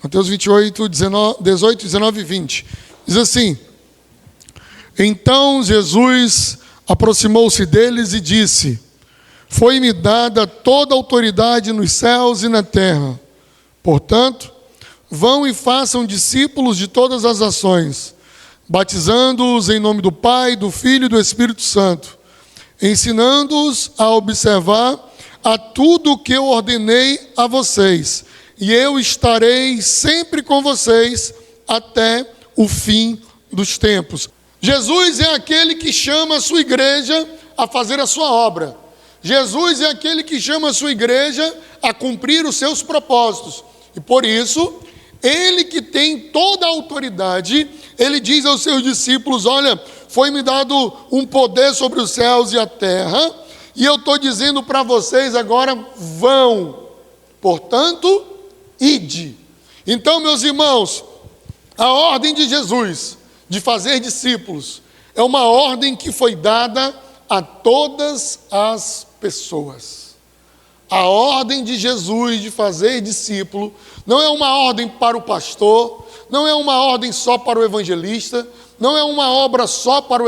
Mateus 28, 18, 19 e 20. Diz assim: Então Jesus aproximou-se deles e disse: Foi-me dada toda a autoridade nos céus e na terra. Portanto, vão e façam discípulos de todas as nações, batizando-os em nome do Pai, do Filho e do Espírito Santo, ensinando-os a observar a tudo o que eu ordenei a vocês. E eu estarei sempre com vocês até o fim dos tempos. Jesus é aquele que chama a sua igreja a fazer a sua obra. Jesus é aquele que chama a sua igreja a cumprir os seus propósitos. E por isso, ele que tem toda a autoridade, ele diz aos seus discípulos: olha, foi-me dado um poder sobre os céus e a terra, e eu estou dizendo para vocês agora, vão. Portanto, ide. Então, meus irmãos, a ordem de Jesus de fazer discípulos é uma ordem que foi dada a todas as pessoas. A ordem de Jesus de fazer discípulo não é uma ordem para o pastor, não é uma ordem só para o evangelista, não é uma obra só para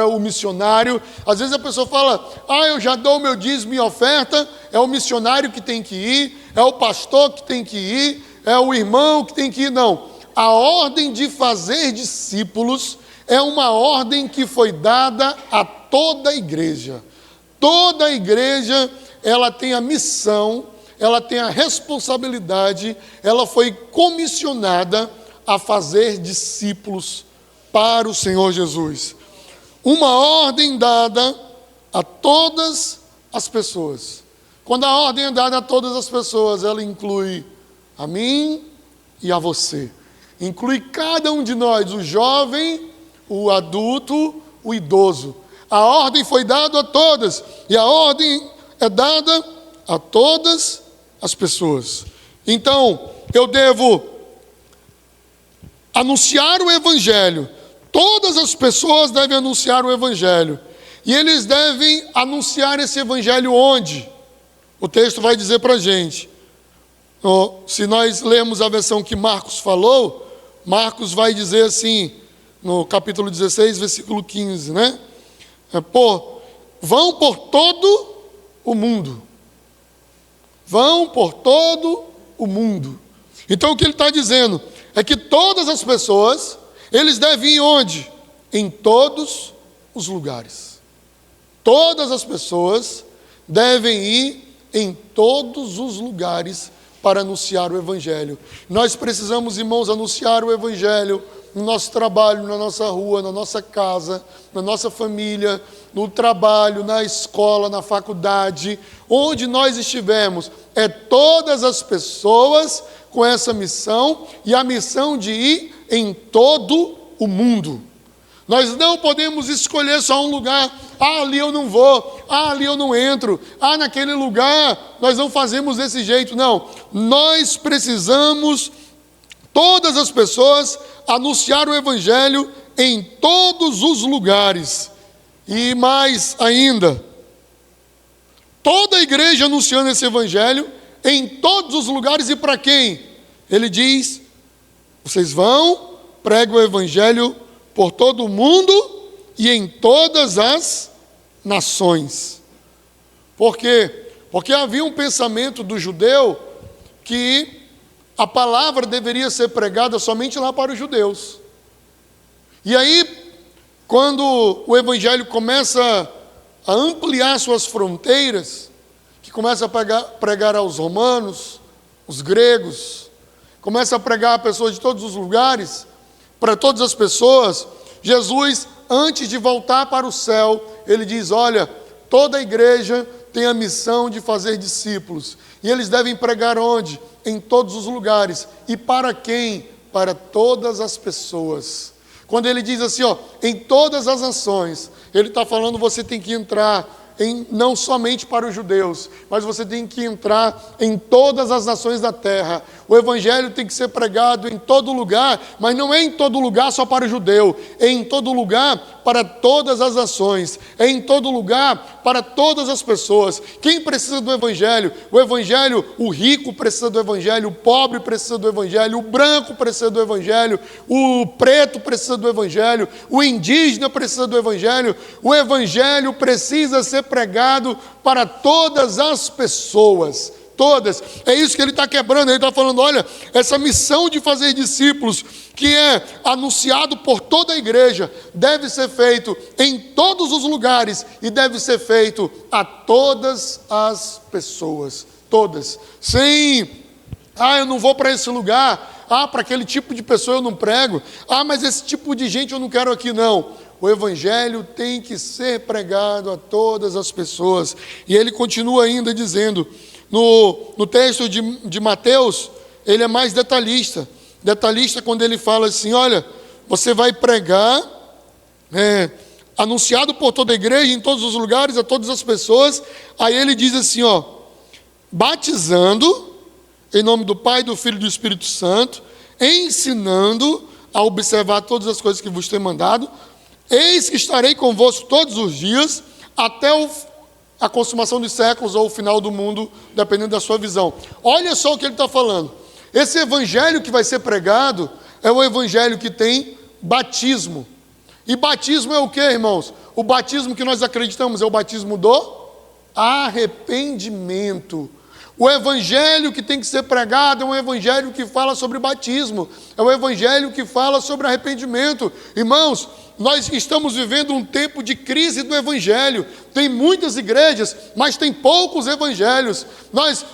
o missionário. Às vezes a pessoa fala: eu já dou o meu dízimo e oferta, é o missionário que tem que ir, é o pastor que tem que ir, é o irmão que tem que ir. Não, a ordem de fazer discípulos é uma ordem que foi dada a toda a igreja. Toda a igreja, ela tem a missão, ela tem a responsabilidade, ela foi comissionada a fazer discípulos para o Senhor Jesus. Uma ordem dada a todas as pessoas. Quando a ordem é dada a todas as pessoas, ela inclui a mim e a você. Inclui cada um de nós, o jovem, o adulto, o idoso. A ordem foi dada a todas, e a ordem é dada a todas as pessoas. Então, eu devo anunciar o Evangelho. Todas as pessoas devem anunciar o Evangelho. E eles devem anunciar esse Evangelho onde? O texto vai dizer para a gente. Se nós lermos a versão que Marcos falou, Marcos vai dizer assim, no capítulo 16, versículo 15, né? Vão por todo o mundo. Vão por todo o mundo. Então o que ele está dizendo é que todas as pessoas, eles devem ir onde? Em todos os lugares. Todas as pessoas devem ir em todos os lugares para anunciar o Evangelho. Nós precisamos, irmãos, anunciar o Evangelho no nosso trabalho, na nossa rua, na nossa casa, na nossa família, no trabalho, na escola, na faculdade, onde nós estivermos. É todas as pessoas com essa missão, e a missão de ir em todo o mundo. Nós não podemos escolher só um lugar. Ali eu não vou, ali eu não entro, naquele lugar nós não fazemos desse jeito. Não, nós precisamos, todas as pessoas, anunciar o Evangelho em todos os lugares. E mais ainda, toda a igreja anunciando esse Evangelho em todos os lugares. E para quem? Ele diz: vocês vão, pregam o Evangelho por todo o mundo e em todas as nações. Por quê? Porque havia um pensamento do judeu que a palavra deveria ser pregada somente lá para os judeus. E aí, quando o Evangelho começa a ampliar suas fronteiras, que começa a pregar aos romanos, os gregos, começa a pregar a pessoas de todos os lugares, para todas as pessoas, Jesus, antes de voltar para o céu, ele diz: olha, toda a igreja tem a missão de fazer discípulos, e eles devem pregar onde? Em todos os lugares. E para quem? Para todas as pessoas. Quando ele diz assim, em todas as nações, ele está falando: você tem que entrar não somente para os judeus, mas você tem que entrar em todas as nações da terra. O evangelho tem que ser pregado em todo lugar, mas não é em todo lugar só para o judeu, é em todo lugar para todas as nações, é em todo lugar para todas as pessoas. Quem precisa do evangelho? O evangelho, o rico precisa do evangelho, o pobre precisa do evangelho, o branco precisa do evangelho, o preto precisa do evangelho, o indígena precisa do evangelho. O evangelho precisa ser pregado para todas as pessoas. Todas. É isso que ele está quebrando. Ele está falando, olha, essa missão de fazer discípulos, que é anunciado por toda a igreja, deve ser feito em todos os lugares e deve ser feito a todas as pessoas. Todas. Sem, eu não vou para esse lugar, para aquele tipo de pessoa eu não prego, mas esse tipo de gente eu não quero aqui, não. O evangelho tem que ser pregado a todas as pessoas. E ele continua ainda dizendo, no texto de Mateus, ele é mais detalhista. Detalhista quando ele fala assim, olha, você vai pregar, anunciado por toda a igreja, em todos os lugares, a todas as pessoas. Aí ele diz assim, batizando, em nome do Pai, do Filho e do Espírito Santo, ensinando a observar todas as coisas que vos tenho mandado. Eis que estarei convosco todos os dias, até a consumação dos séculos ou o final do mundo, dependendo da sua visão. Olha só o que ele está falando. Esse evangelho que vai ser pregado é o evangelho que tem batismo. E batismo é o que, irmãos? O batismo que nós acreditamos é o batismo do arrependimento. O evangelho que tem que ser pregado é um evangelho que fala sobre batismo. É um evangelho que fala sobre arrependimento. Irmãos, nós estamos vivendo um tempo de crise do evangelho. Tem muitas igrejas, mas tem poucos evangelhos.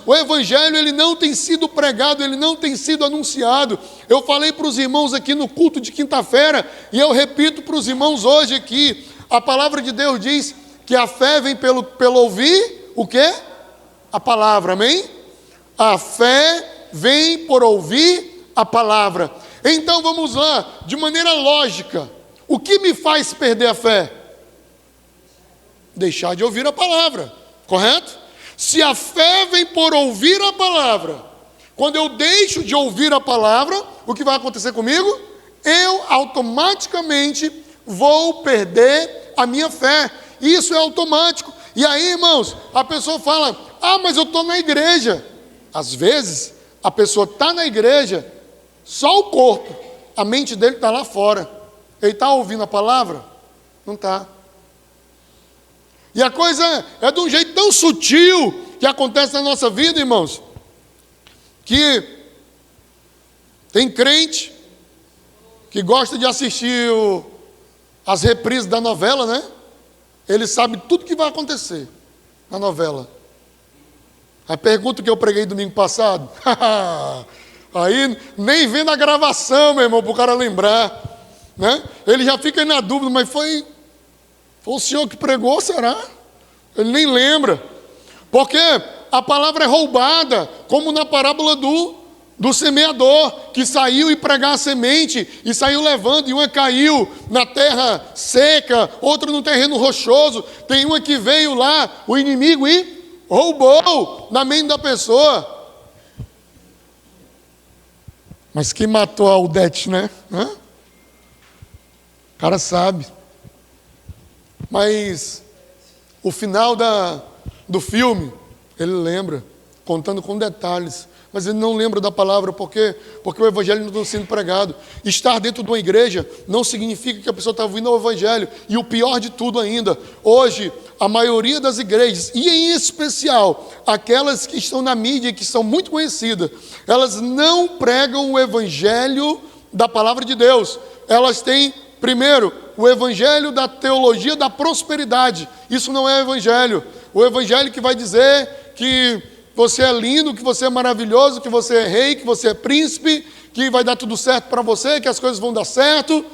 O evangelho ele não tem sido pregado, ele não tem sido anunciado. Eu falei para os irmãos aqui no culto de quinta-feira, e eu repito para os irmãos hoje aqui. A palavra de Deus diz que a fé vem pelo ouvir, o quê? A palavra, amém? A fé vem por ouvir a palavra. Então vamos lá, de maneira lógica. O que me faz perder a fé? Deixar de ouvir a palavra, correto? Se a fé vem por ouvir a palavra, quando eu deixo de ouvir a palavra, o que vai acontecer comigo? Eu automaticamente vou perder a minha fé. Isso é automático. E aí, irmãos, a pessoa fala, mas eu estou na igreja. Às vezes, a pessoa está na igreja, só o corpo, a mente dele está lá fora. Ele está ouvindo a palavra? Não está. E a coisa é de um jeito tão sutil que acontece na nossa vida, irmãos, que tem crente que gosta de assistir as reprises da novela, né? Ele sabe tudo que vai acontecer na novela. A pergunta que eu preguei domingo passado, aí nem vendo a gravação, meu irmão, para o cara lembrar. Né? Ele já fica aí na dúvida, mas foi o senhor que pregou, será? Ele nem lembra. Porque a palavra é roubada, como na parábola do semeador, que saiu e pregar a semente, e saiu levando, e uma caiu na terra seca, outra no terreno rochoso, tem uma que veio lá, o inimigo, e roubou na mente da pessoa. Mas quem matou a Aldete, né? O cara sabe. Mas o final do filme, ele lembra, contando com detalhes. Mas ele não lembra da palavra, por quê? Porque o evangelho não está sendo pregado. Estar dentro de uma igreja não significa que a pessoa está ouvindo o evangelho. E o pior de tudo ainda, hoje, a maioria das igrejas, e em especial aquelas que estão na mídia, que são muito conhecidas, elas não pregam o evangelho da palavra de Deus. Elas têm, primeiro, o evangelho da teologia da prosperidade. Isso não é evangelho. O evangelho que vai dizer que você é lindo, que você é maravilhoso, que você é rei, que você é príncipe, que vai dar tudo certo para você, que as coisas vão dar certo.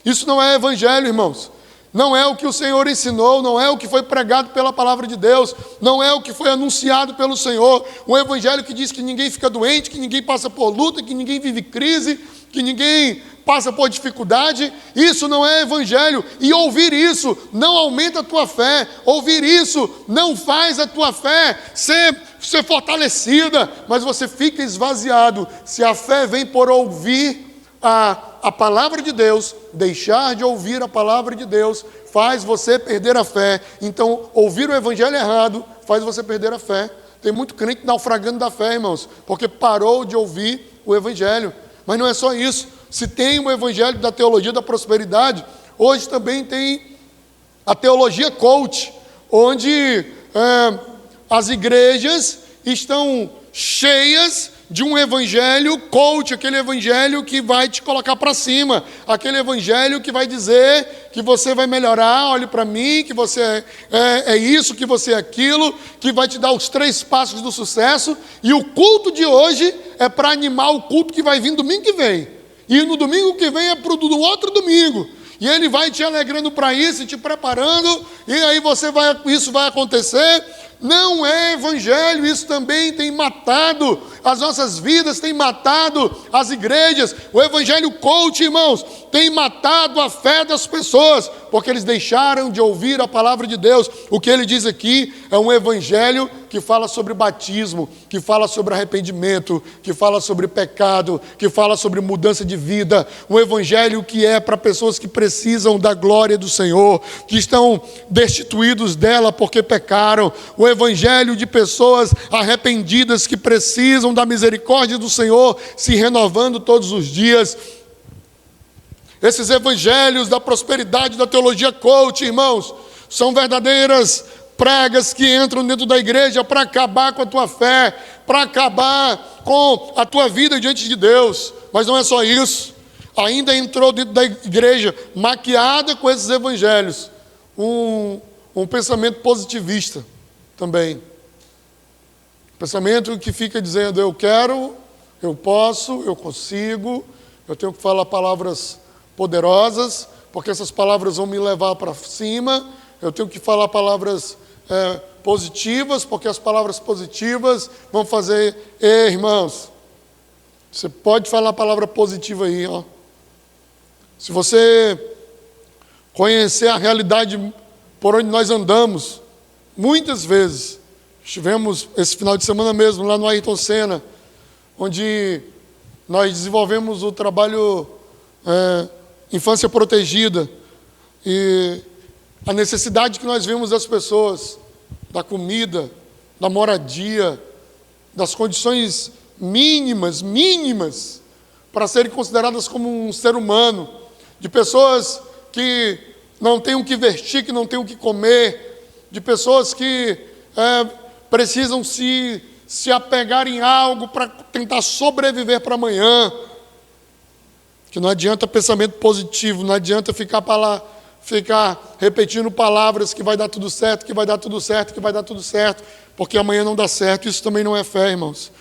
Isso não é evangelho, irmãos. Não é o que o Senhor ensinou, não é o que foi pregado pela palavra de Deus, não é o que foi anunciado pelo Senhor. Um evangelho que diz que ninguém fica doente, que ninguém passa por luta, que ninguém vive crise, que ninguém passa por dificuldade. Isso não é evangelho. E ouvir isso não aumenta a tua fé. Ouvir isso não faz a tua fé ser ser fortalecida, mas você fica esvaziado. Se a fé vem por ouvir a palavra de Deus, deixar de ouvir a palavra de Deus faz você perder a fé. Então, ouvir o evangelho errado faz você perder a fé. Tem muito crente naufragando da fé, irmãos, porque parou de ouvir o evangelho. Mas não é só isso. Se tem o evangelho da teologia da prosperidade, hoje também tem a teologia coach, onde as igrejas estão cheias de um evangelho coach, aquele evangelho que vai te colocar para cima, aquele evangelho que vai dizer que você vai melhorar, olhe para mim, que você é isso, que você é aquilo, que vai te dar os 3 passos do sucesso. E o culto de hoje é para animar o culto que vai vir domingo que vem. E no domingo que vem é para o outro domingo. E ele vai te alegrando para isso, te preparando, e aí isso vai acontecer. Não é evangelho, isso também tem matado as nossas vidas, tem matado as igrejas. O evangelho coach, irmãos, tem matado a fé das pessoas, porque eles deixaram de ouvir a palavra de Deus. O que ele diz aqui é um evangelho que fala sobre batismo, que fala sobre arrependimento, que fala sobre pecado, que fala sobre mudança de vida. Um evangelho que é para pessoas que precisam da glória do Senhor, que estão destituídos dela porque pecaram. O evangelho de pessoas arrependidas que precisam da misericórdia do Senhor, se renovando todos os dias. Esses evangelhos da prosperidade, da teologia coach, irmãos, são verdadeiras pragas que entram dentro da igreja para acabar com a tua fé, para acabar com a tua vida diante de Deus. Mas não é só isso. Ainda entrou dentro da igreja, maquiada com esses evangelhos, um pensamento positivista também. Pensamento que fica dizendo, eu quero, eu posso, eu consigo, eu tenho que falar palavras poderosas, porque essas palavras vão me levar para cima. Eu tenho que falar palavras positivas, porque as palavras positivas vão fazer... Ei, irmãos, você pode falar a palavra positiva aí, ó. Se você conhecer a realidade por onde nós andamos, muitas vezes, estivemos esse final de semana mesmo, lá no Ayrton Senna, onde nós desenvolvemos o trabalho Infância Protegida, e a necessidade que nós vimos das pessoas, da comida, da moradia, das condições mínimas, para serem consideradas como um ser humano, de pessoas que não têm o que vestir, que não têm o que comer, de pessoas que precisam se apegar em algo para tentar sobreviver para amanhã. Que não adianta pensamento positivo, não adianta ficar repetindo palavras que vai dar tudo certo, que vai dar tudo certo, que vai dar tudo certo, porque amanhã não dá certo. Isso também não é fé, irmãos.